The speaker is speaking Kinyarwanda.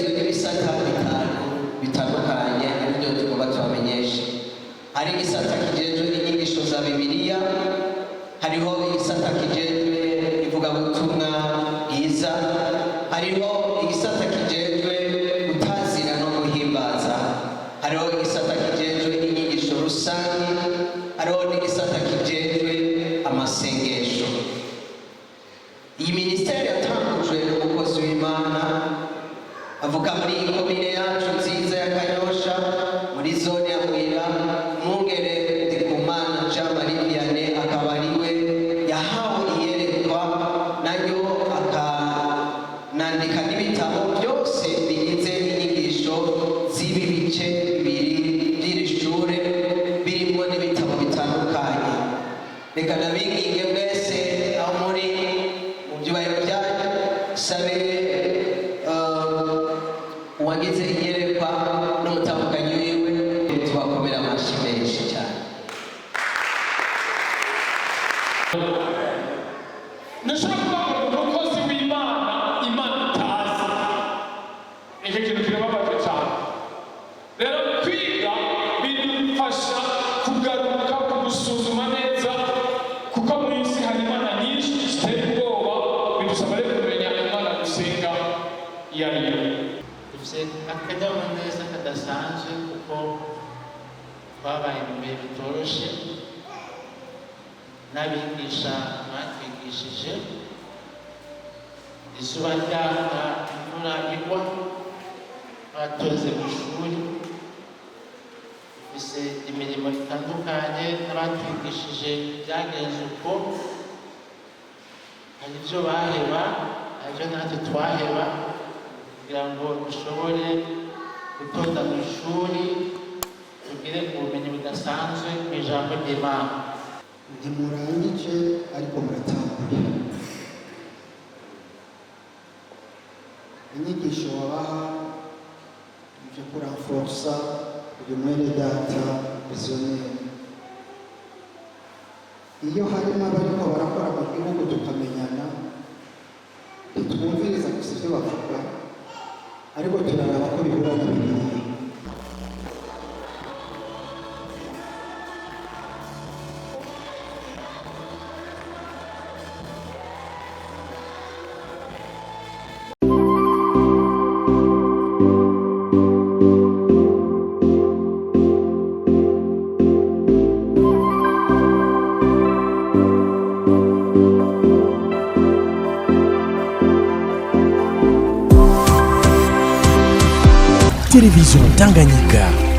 igizwe n'ibisata bitandukanye aribyo tugomba tubamenyesha. Hari igisata kijejwe inyigisho za Bibiliya, hariho igisata kijejwe ivugabutumwa bwiza, hariho igisata kijejwe gutazira no guhimbaza, hariho igisata kijejwe inyigisho rusange, hariho n'igisata kijejwe amasengesho. Iyi minisiteri yatangujwe n'umukozi w'Imana avuka muri komine yacu nziza ya Kanyosha, muri zone ya Mwira, Mwungere Ndikumana Jean Marie Vianney akaba ariwe yahawe iyerekwa, nayo akanandika n'ibitabo byose bigize inyigisho z'ibi bice bibiri by'iri shure, birimo n'ibitabo bitandukanye. Reka nabinginge mwese aho muri mu byubahiro byanyu sabe uwagize iyerekwa n'umutambukanyi wiwe tubakomera amashyi menshi cyane. Nashaka kuvuga umukozi w'Imana, Imana itazi. Icyo kintu kirababaje cyane. Rero kwiga bidufasha kugaruka kugusuzuma neza, kuko mu isi hari imana nyinshi zitera ubwoba, bidusaba rero kumenya Imana dusenga iyo ari yo. Dufite akanyamuneza kadasanzwe kuko twabaye mu bihe bitoroshye, n'abigisha batwigishije, izuba ryaka, imvura igwa, batoze mu ishuri, dufite imirimo itandukanye n'abatwigishije byagenze uko, hari ibyo baheba, hari ibyo natwe twaheba, kugira ngo dushobore gutonda mu ishuri, tugire ubumenyi budasanzwe mu ijambo ry'Imana. Ntimurangije ariko muratanguye. Inyigisho wabaha ibyo kuranforsa uyu mwene data visionnaire. Iyo harimo abariko barakora mu gihugu tukamenyana, ntitwumviriza gusa ibyo bavuga, ariko turaraba ko bihura na Bibiliya. Télévision Tanganyika.